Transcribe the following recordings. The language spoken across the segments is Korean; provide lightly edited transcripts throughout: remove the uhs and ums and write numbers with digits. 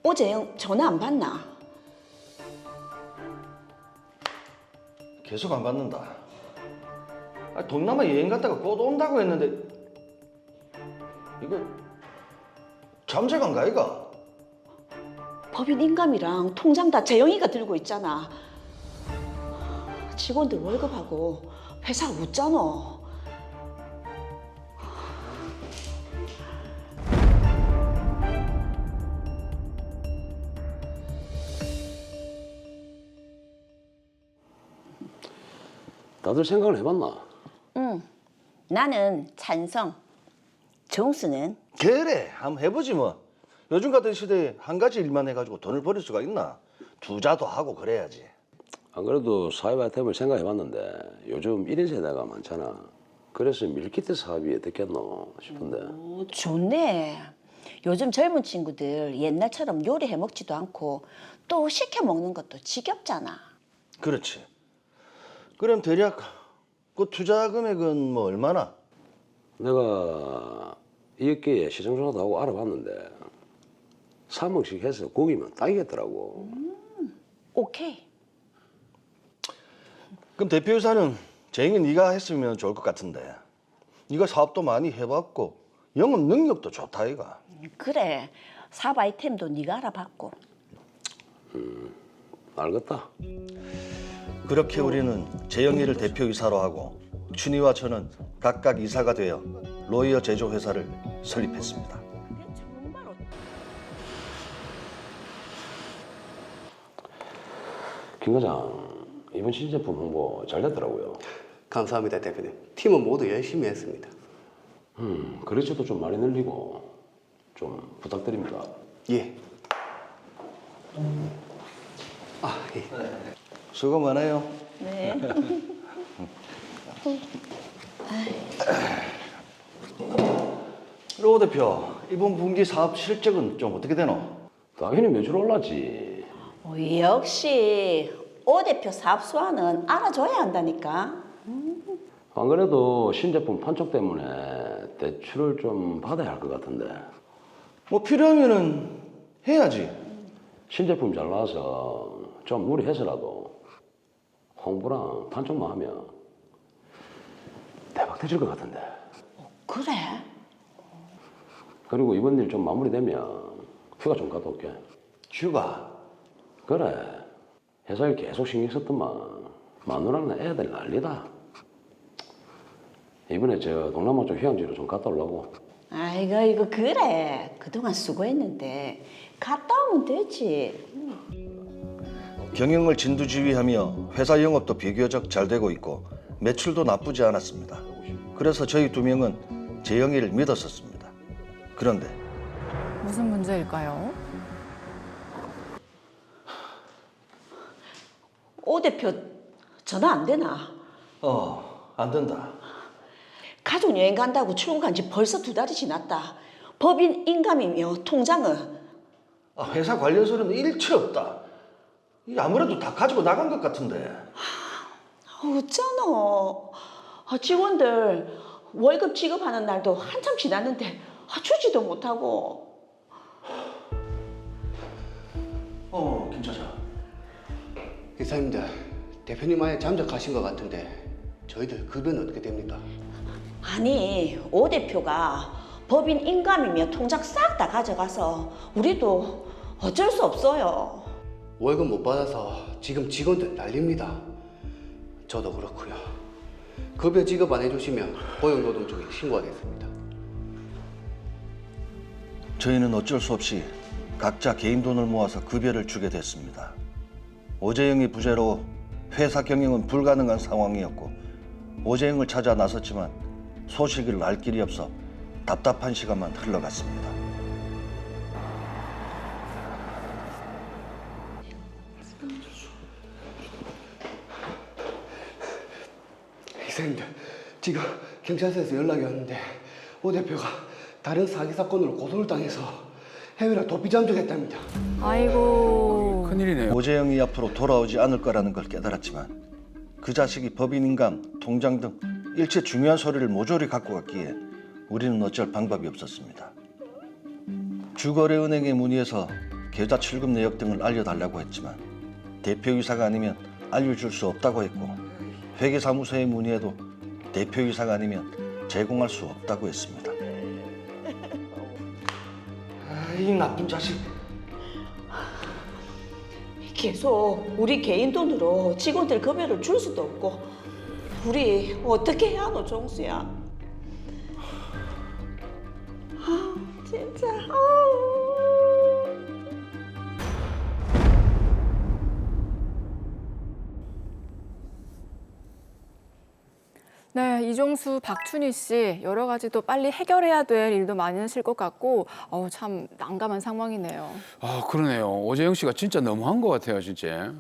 어제 형 전화 안 받나? 계속 안 받는다. 동남아 여행 갔다가 곧 온다고 했는데 이거 잠재간가 이거? 법인 인감이랑 통장 다 재영이가 들고 있잖아. 직원들 월급하고 회사 웃잖아. 다들 생각을 해봤나? 응. 나는 찬성. 정수는? 그래, 한번 해보지 뭐. 요즘 같은 시대에 한 가지 일만 해가지고 돈을 벌일 수가 있나? 투자도 하고 그래야지. 안 그래도 사회 아이템을 생각해봤는데 요즘 1인 세대가 많잖아. 그래서 밀키트 사업이 어떻겠노 싶은데. 오, 좋네. 요즘 젊은 친구들 옛날처럼 요리해 먹지도 않고 또 시켜 먹는 것도 지겹잖아. 그렇지. 그럼 대략 그 투자 금액은 뭐 얼마나? 내가 이 업계에 시장 조사도 하고 알아봤는데 3억씩 해서 고기면 딱이겠더라고. 오케이. 그럼 대표이사는 재영이 네가 했으면 좋을 것 같은데. 네가 사업도 많이 해봤고 영업 능력도 좋다 이가. 그래. 사업 아이템도 네가 알아봤고. 알겠다. 그렇게 우리는 재영이를 대표이사로 하고 춘희와 저는 각각 이사가 되어 로이어 제조회사를 설립했습니다. 김 과장, 이번 신제품 홍보 잘 됐더라고요. 감사합니다, 대표님. 팀은 모두 열심히 했습니다. 거래처도 좀 많이 늘리고 좀 부탁드립니다. 예. 아, 예. 수고 많아요. 네. 로 대표, 이번 분기 사업 실적은 좀 어떻게 되노? 당연히 매출 올랐지. 역시 오 대표 사업 수완은 알아줘야 한다니까. 안 그래도 신제품 판촉 때문에 대출을 좀 받아야 할 것 같은데. 뭐 필요하면은 해야지. 신제품 잘 나와서 좀 무리해서라도 홍보랑 판촉만 하면 대박 터질 것 같은데. 그래? 그리고 이번 일 좀 마무리되면 휴가 좀 갔다 올게. 휴가. 그래. 회사 일 계속 신경 썼더만 마누라는 애들 난리다. 이번에 저 동남아 쪽 휴양지로 좀 갔다 오려고. 아이고 이거 그래. 그동안 수고했는데 갔다 오면 되지. 경영을 진두지휘하며 회사 영업도 비교적 잘 되고 있고 매출도 나쁘지 않았습니다. 그래서 저희 두 명은 재영이를 믿었었습니다. 그런데 무슨 문제일까요? 오 대표 전화 안 되나? 안 된다. 가족 여행 간다고 출국한 지 벌써 2달이 지났다. 법인 인감이며 통장은? 회사 관련서는 일체 없다. 이 아무래도 다 가지고 나간 것 같은데. 어쩌노. 직원들 월급 지급하는 날도 한참 지났는데 주지도 못하고. 김 차장. 이사님들, 대표님 아예 잠적하신 것 같은데 저희들 급여는 어떻게 됩니까? 아니 오 대표가 법인 인감이며 통장 싹 다 가져가서 우리도 어쩔 수 없어요. 월급 못 받아서 지금 직원들 난립니다. 저도 그렇고요. 급여 지급 안 해주시면 고용노동 쪽에 신고하겠습니다. 저희는 어쩔 수 없이 각자 개인 돈을 모아서 급여를 주게 됐습니다. 오재영이 부재로 회사 경영은 불가능한 상황이었고 오재영을 찾아 나섰지만 소식을 알 길이 없어 답답한 시간만 흘러갔습니다. 이사님들, 지금 경찰서에서 연락이 왔는데 오 대표가 다른 사기 사건으로 고소를 당해서 해외로 도피 잠적했답니다. 아이고. 큰일이네요. 오재영이 앞으로 돌아오지 않을 거라는 걸 깨달았지만 그 자식이 법인인감, 통장 등 일체 중요한 서류를 모조리 갖고 갔기에 우리는 어쩔 방법이 없었습니다. 주거래은행에 문의해서 계좌 출금 내역 등을 알려달라고 했지만 대표이사가 아니면 알려줄 수 없다고 했고 회계사무소에 문의해도 대표이사가 아니면 제공할 수 없다고 했습니다. 이 나쁜 자식. 계속 우리 개인 돈으로 직원들 급여를 줄 수도 없고 우리 어떻게 해야 하노, 종수야? 아, 진짜. 네, 이종수, 박춘희 씨 여러 가지 또 빨리 해결해야 될 일도 많으실 것 같고 참 난감한 상황이네요. 아, 그러네요. 오재영 씨가 진짜 너무한 것 같아요, 진짜.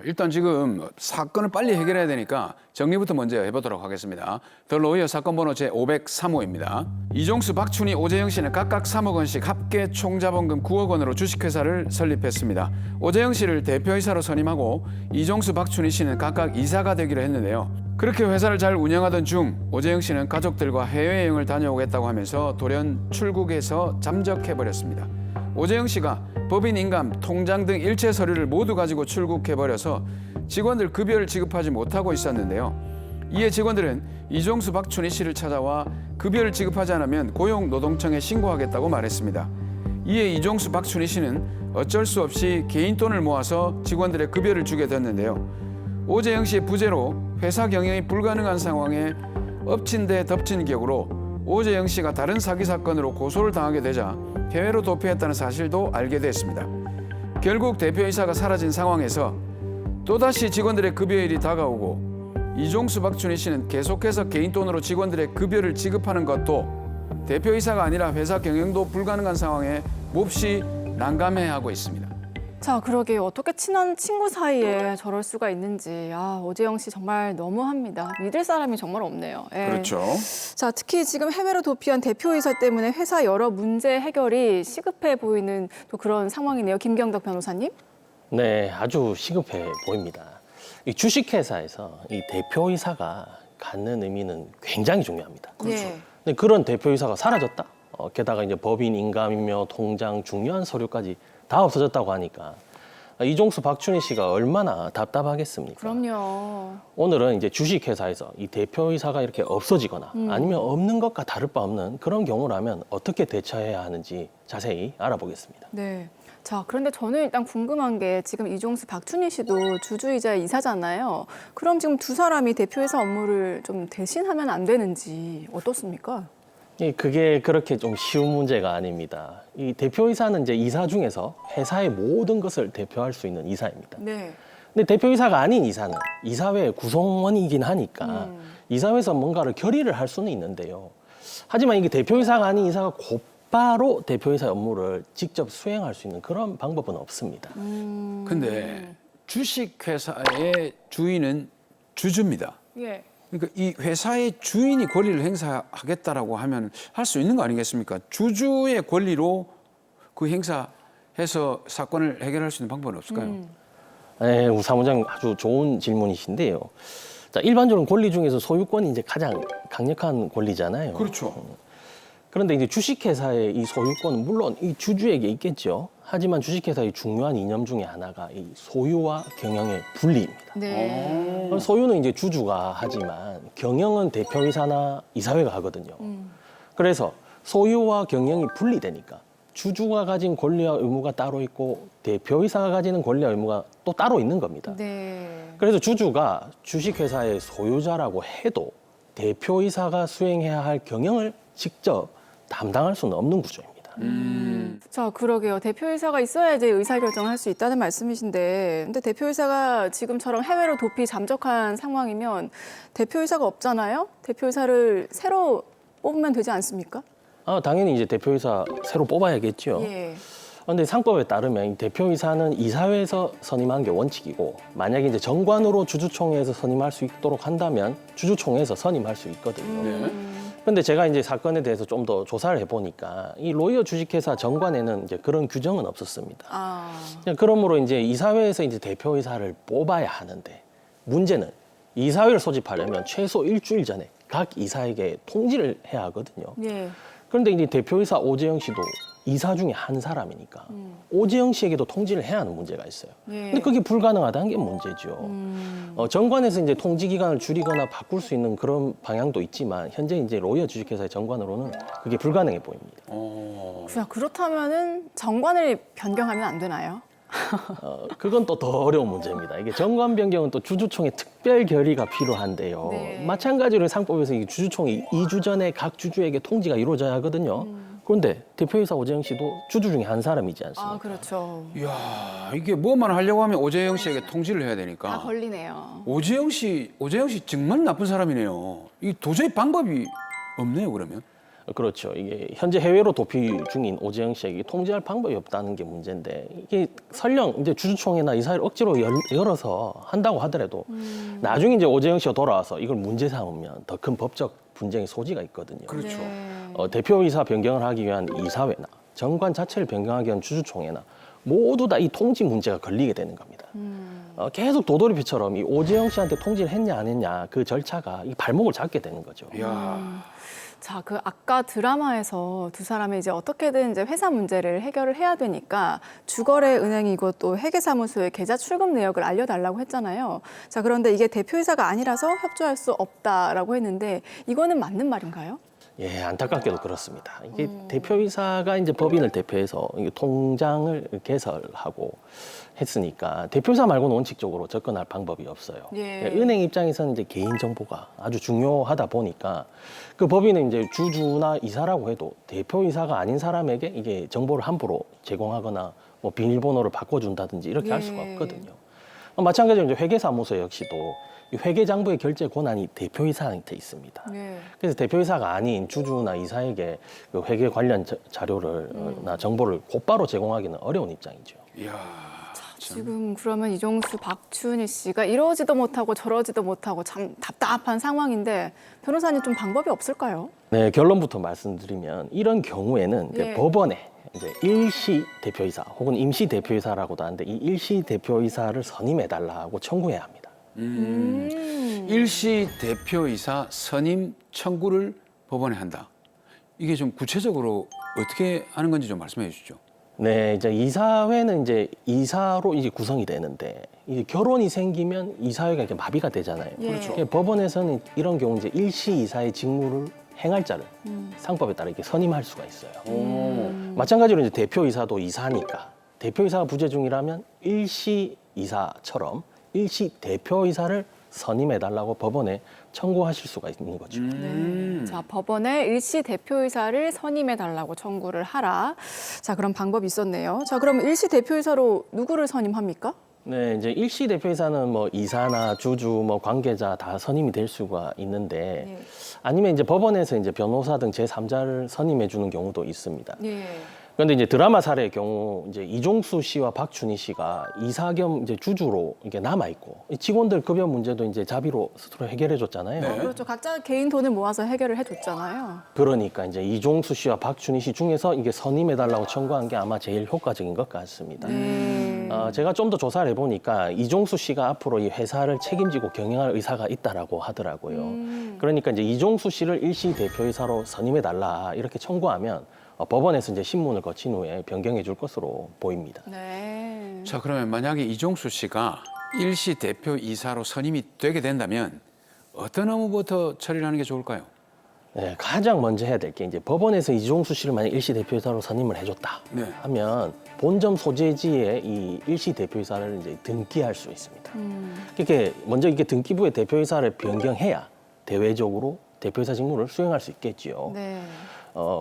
일단 지금 사건을 빨리 해결해야 되니까 정리부터 먼저 해보도록 하겠습니다. 더 로이어 사건 번호 제503호입니다. 이종수, 박춘희, 오재영 씨는 각각 3억 원씩 합계 총자본금 9억 원으로 주식회사를 설립했습니다. 오재영 씨를 대표이사로 선임하고 이종수, 박춘희 씨는 각각 이사가 되기로 했는데요. 그렇게 회사를 잘 운영하던 중 오재영 씨는 가족들과 해외여행을 다녀오겠다고 하면서 돌연 출국해서 잠적해버렸습니다. 오재영 씨가 법인 인감, 통장 등 일체 서류를 모두 가지고 출국해버려서 직원들 급여를 지급하지 못하고 있었는데요. 이에 직원들은 이종수, 박춘희 씨를 찾아와 급여를 지급하지 않으면 고용노동청에 신고하겠다고 말했습니다. 이에 이종수, 박춘희 씨는 어쩔 수 없이 개인 돈을 모아서 직원들의 급여를 주게 됐는데요. 오재영 씨의 부재로 회사 경영이 불가능한 상황에 엎친 데 덮친 격으로 오재영 씨가 다른 사기 사건으로 고소를 당하게 되자 해외로 도피했다는 사실도 알게 됐습니다. 결국 대표이사가 사라진 상황에서 또다시 직원들의 급여일이 다가오고 이종수, 박춘희 씨는 계속해서 개인 돈으로 직원들의 급여를 지급하는 것도 대표이사가 아니라 회사 경영도 불가능한 상황에 몹시 난감해하고 있습니다. 자, 그러게 어떻게 친한 친구 사이에 저럴 수가 있는지 오재영 씨 정말 너무합니다. 믿을 사람이 정말 없네요. 예. 그렇죠. 자, 특히 지금 해외로 도피한 대표이사 때문에 회사 여러 문제 해결이 시급해 보이는 또 그런 상황이네요. 김경덕 변호사님. 네, 아주 시급해 보입니다. 이 주식회사에서 이 대표이사가 갖는 의미는 굉장히 중요합니다. 네. 근데 그런 대표이사가 사라졌다? 게다가 이제 법인 인감이며 통장 중요한 서류까지 다 없어졌다고 하니까 이종수, 박춘희 씨가 얼마나 답답하겠습니까? 그럼요. 오늘은 이제 주식회사에서 이 대표이사가 이렇게 없어지거나 아니면 없는 것과 다를 바 없는 그런 경우라면 어떻게 대처해야 하는지 자세히 알아보겠습니다. 네. 자, 그런데 저는 일단 궁금한 게 지금 이종수, 박춘희 씨도 주주이자 이사잖아요. 그럼 지금 두 사람이 대표이사 업무를 좀 대신하면 안 되는지 어떻습니까? 그게 그렇게 좀 쉬운 문제가 아닙니다. 이 대표이사는 이제 이사 중에서 회사의 모든 것을 대표할 수 있는 이사입니다. 네. 근데 대표이사가 아닌 이사는 이사회 구성원이긴 하니까 이사회에서 뭔가를 결의를 할 수는 있는데요. 하지만 이게 대표이사가 아닌 이사가 곧바로 대표이사 업무를 직접 수행할 수 있는 그런 방법은 없습니다. 근데 주식회사의 주인은 주주입니다. 예. 그러니까 이 회사의 주인이 권리를 행사하겠다라고 하면 할 수 있는 거 아니겠습니까? 주주의 권리로 그 행사해서 사건을 해결할 수 있는 방법은 없을까요? 네, 우 사무장님 아주 좋은 질문이신데요. 자, 일반적으로 권리 중에서 소유권이 이제 가장 강력한 권리잖아요. 그렇죠. 그런데 이제 주식회사의 이 소유권은 물론 이 주주에게 있겠죠. 하지만 주식회사의 중요한 이념 중에 하나가 이 소유와 경영의 분리입니다. 네. 소유는 이제 주주가 하지만 경영은 대표이사나 이사회가 하거든요. 그래서 소유와 경영이 분리되니까 주주가 가진 권리와 의무가 따로 있고 대표이사가 가지는 권리와 의무가 또 따로 있는 겁니다. 네. 그래서 주주가 주식회사의 소유자라고 해도 대표이사가 수행해야 할 경영을 직접 담당할 수는 없는 구조입니다. 자, 그러게요. 대표이사가 있어야 이제 의사결정을 할 수 있다는 말씀이신데, 근데 대표이사가 지금처럼 해외로 도피 잠적한 상황이면 대표이사가 없잖아요? 대표이사를 새로 뽑으면 되지 않습니까? 당연히 이제 대표이사 새로 뽑아야겠죠. 예. 그런데 상법에 따르면 이 대표이사는 이사회에서 선임한 게 원칙이고, 만약에 이제 정관으로 주주총회에서 선임할 수 있도록 한다면 주주총회에서 선임할 수 있거든요. 그런데 제가 이제 사건에 대해서 좀 더 조사를 해보니까 이 로이어 주식회사 정관에는 이제 그런 규정은 없었습니다. 그러므로 이제 이사회에서 이제 대표이사를 뽑아야 하는데, 문제는 이사회를 소집하려면 최소 일주일 전에 각 이사에게 통지를 해야 하거든요. 예. 그런데 이제 대표이사 오재영 씨도 이사 중에 한 사람이니까 오재영 씨에게도 통지를 해야 하는 문제가 있어요. 예. 근데 그게 불가능하다는 게 문제죠. 정관에서 이제 통지 기간을 줄이거나 바꿀 수 있는 그런 방향도 있지만 현재 이제 로이어 주식회사의 정관으로는 그게 불가능해 보입니다. 그렇다면은 정관을 변경하면 안 되나요? 그건 또 더 어려운 문제입니다. 이게 정관 변경은 또 주주총회 특별 결의가 필요한데요. 네. 마찬가지로 상법에서 이 주주총회 2주 전에 각 주주에게 통지가 이루어져야 하거든요. 그런데 대표이사 오재영 씨도 주주 중에 한 사람이지 않습니까? 아, 그렇죠. 이야, 이게 뭐만 하려고 하면 오재영 씨에게 통지를 해야 다 되니까. 걸리네요. 오재영 씨 정말 나쁜 사람이네요. 이 도저히 방법이 없네요, 그러면. 그렇죠. 이게 현재 해외로 도피 중인 오재영 씨에게 통지할 방법이 없다는 게 문제인데 이게 설령 이제 주주총회나 이사회를 억지로 열어서 한다고 하더라도 나중에 이제 오재영 씨가 돌아와서 이걸 문제 삼으면 더 큰 법적 분쟁의 소지가 있거든요. 그렇죠. 대표이사 변경을 하기 위한 이사회나 정관 자체를 변경하기 위한 주주총회나 모두 다 이 통지 문제가 걸리게 되는 겁니다. 계속 도돌이표처럼 이 오재영 씨한테 통지를 했냐 안 했냐 그 절차가 이 발목을 잡게 되는 거죠. 이야. 자, 그 아까 드라마에서 두 사람이 이제 어떻게든 이제 회사 문제를 해결을 해야 되니까 주거래 은행이고 또 회계사무소의 계좌 출금 내역을 알려달라고 했잖아요. 자, 그런데 이게 대표이사가 아니라서 협조할 수 없다라고 했는데 이거는 맞는 말인가요? 예, 안타깝게도 그렇습니다. 이게 대표이사가 이제 법인을 대표해서 이 통장을 개설하고 했으니까 대표이사 말고는 원칙적으로 접근할 방법이 없어요. 예. 은행 입장에서는 이제 개인 정보가 아주 중요하다 보니까 그 법인은 이제 주주나 이사라고 해도 대표이사가 아닌 사람에게 이게 정보를 함부로 제공하거나 뭐 비밀번호를 바꿔준다든지 이렇게 할 수가 예. 없거든요. 마찬가지로 이제 회계사무소 역시도 이 회계장부의 결제 권한이 대표이사한테 있습니다. 네. 그래서 대표이사가 아닌 주주나 이사에게 그 회계 관련 자료를 나 정보를 곧바로 제공하기는 어려운 입장이죠. 이야. 지금 그러면 이종수, 박춘희 씨가 이러지도 못하고 저러지도 못하고 참 답답한 상황인데 변호사님 좀 방법이 없을까요? 네, 결론부터 말씀드리면 이런 경우에는 이제 예. 법원에 이제 일시 대표이사 혹은 임시 대표이사라고도 하는데 이 일시 대표이사를 선임해달라고 청구해야 합니다. 일시 대표이사 선임 청구를 법원에 한다. 이게 좀 구체적으로 어떻게 하는 건지 좀 말씀해 주시죠. 네, 이제 이사회는 이제 이사로 이제 구성이 되는데 이제 결혼이 생기면 이사회가 이렇게 마비가 되잖아요. 예. 그렇죠. 법원에서는 이런 경우 이제 일시 이사의 직무를 행할 자를 상법에 따라 이렇게 선임할 수가 있어요. 마찬가지로 이제 대표이사도 이사니까 대표이사가 부재 중이라면 일시 이사처럼 일시 대표이사를 선임해달라고 법원에 청구하실 수가 있는 거죠. 네. 자, 법원에 일시 대표이사를 선임해달라고 청구를 하라. 자, 그런 방법이 있었네요. 자, 그럼 일시 대표이사로 누구를 선임합니까? 네, 이제 일시 대표이사는 뭐 이사나 주주, 뭐 관계자 다 선임이 될 수가 있는데 네. 아니면 이제 법원에서 이제 변호사 등 제3자를 선임해 주는 경우도 있습니다. 예. 그런데 이제 드라마 사례의 경우 이제 이종수 씨와 박춘희 씨가 이사 겸 이제 주주로 이게 남아 있고 직원들 급여 문제도 이제 자비로 스스로 해결해 줬잖아요. 그렇죠. 각자 개인 돈을 모아서 해결을 해줬잖아요. 그러니까 이제 이종수 씨와 박춘희 씨 중에서 이게 선임해 달라고 청구한 게 아마 제일 효과적인 것 같습니다. 제가 좀 더 조사를 해보니까 이종수 씨가 앞으로 이 회사를 책임지고 경영할 의사가 있다라고 하더라고요. 그러니까 이제 이종수 씨를 일시 대표이사로 선임해 달라 이렇게 청구하면 법원에서 이제 신문을 거친 후에 변경해 줄 것으로 보입니다. 네. 자, 그러면 만약에 이종수 씨가 일시 대표이사로 선임이 되게 된다면 어떤 업무부터 처리를 하는 게 좋을까요? 네, 가장 먼저 해야 될 게 이제 법원에서 이종수 씨를 만약 일시 대표이사로 선임을 해줬다 네. 하면 본점 소재지에 이 일시 대표이사를 이제 등기할 수 있습니다. 이렇게 먼저 이게 등기부에 대표이사를 변경해야 대외적으로 대표이사 직무를 수행할 수 있겠지요. 네.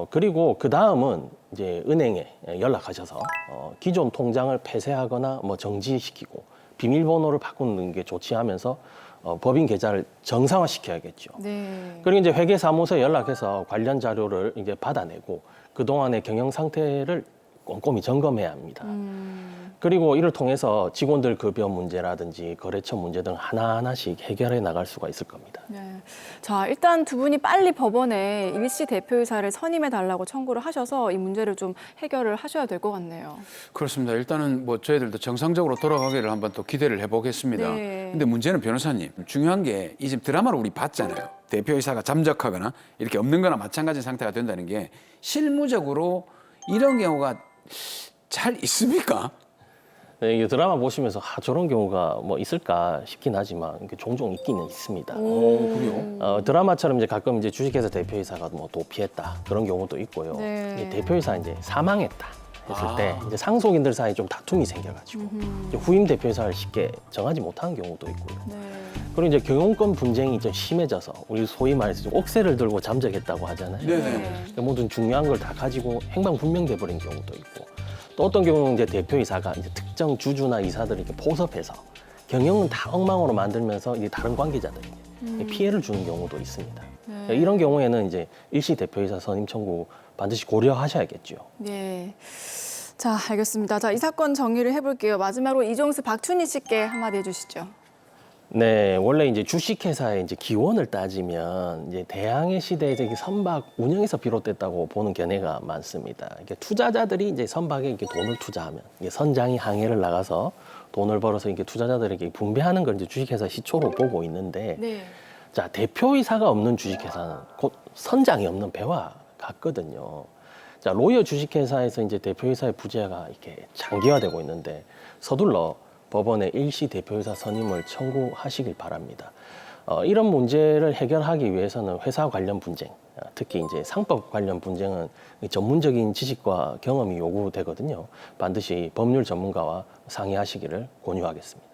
그리고 그 다음은 이제 은행에 연락하셔서 기존 통장을 폐쇄하거나 뭐 정지시키고 비밀번호를 바꾸는 게 조치하면서 법인 계좌를 정상화시켜야겠죠. 네. 그리고 이제 회계사무소에 연락해서 관련 자료를 이제 받아내고 그 동안의 경영 상태를 꼼꼼히 점검해야 합니다. 그리고 이를 통해서 직원들 급여 문제라든지 거래처 문제 등 하나하나씩 해결해 나갈 수가 있을 겁니다. 네. 자, 일단 두 분이 빨리 법원에 일시 대표이사를 선임해달라고 청구를 하셔서 이 문제를 좀 해결을 하셔야 될 것 같네요. 그렇습니다. 일단은 뭐 저희들도 정상적으로 돌아가기를 한번 또 기대를 해보겠습니다. 네. 근데 문제는 변호사님, 중요한 게 이 지금 드라마를 우리 봤잖아요. 대표이사가 잠적하거나 이렇게 없는 거나 마찬가지 상태가 된다는 게 실무적으로 이런 경우가 잘 있습니까? 네, 이게 드라마 보시면서 저런 경우가 뭐 있을까 싶긴 하지만 이게 종종 있기는 있습니다. 그래요? 드라마처럼 이제 가끔 이제 주식회사 대표이사가 뭐 도피했다 그런 경우도 있고요. 네. 이 대표이사 이제 사망했다 했을 때 이제 상속인들 사이에 좀 다툼이 생겨가지고 이제 후임 대표이사를 쉽게 정하지 못하는 경우도 있고요. 네. 그리고 이제 경영권 분쟁이 좀 심해져서 우리 소위 말해서 좀 옥새를 들고 잠적했다고 하잖아요. 네네. 모든 중요한 걸 다 가지고 행방불명돼 버린 경우도 있고 또 어떤 경우는 이제 대표이사가 이제 특정 주주나 이사들을 이렇게 포섭해서 경영은 다 엉망으로 만들면서 이제 다른 관계자들에게 피해를 주는 경우도 있습니다. 이런 경우에는 이제 일시 대표이사 선임 청구 반드시 고려하셔야겠죠. 네. 자, 알겠습니다. 자, 이 사건 정리를 해볼게요. 마지막으로 이종수 박춘희 씨께 한마디 해주시죠. 네, 원래 이제 주식회사의 이제 기원을 따지면 이제 대항해 시대에서 이게 선박 운영에서 비롯됐다고 보는 견해가 많습니다. 이게 투자자들이 이제 선박에 이렇게 돈을 투자하면 이게 선장이 항해를 나가서 돈을 벌어서 이게 투자자들에게 분배하는 걸 이제 주식회사 시초로 보고 있는데, 네. 자 대표이사가 없는 주식회사는 곧 선장이 없는 배와 같거든요. 자 로이어 주식회사에서 이제 대표이사의 부재가 이렇게 장기화되고 있는데 서둘러 법원에 일시 대표이사 선임을 청구하시길 바랍니다. 이런 문제를 해결하기 위해서는 회사 관련 분쟁, 특히 이제 상법 관련 분쟁은 전문적인 지식과 경험이 요구되거든요. 반드시 법률 전문가와 상의하시기를 권유하겠습니다.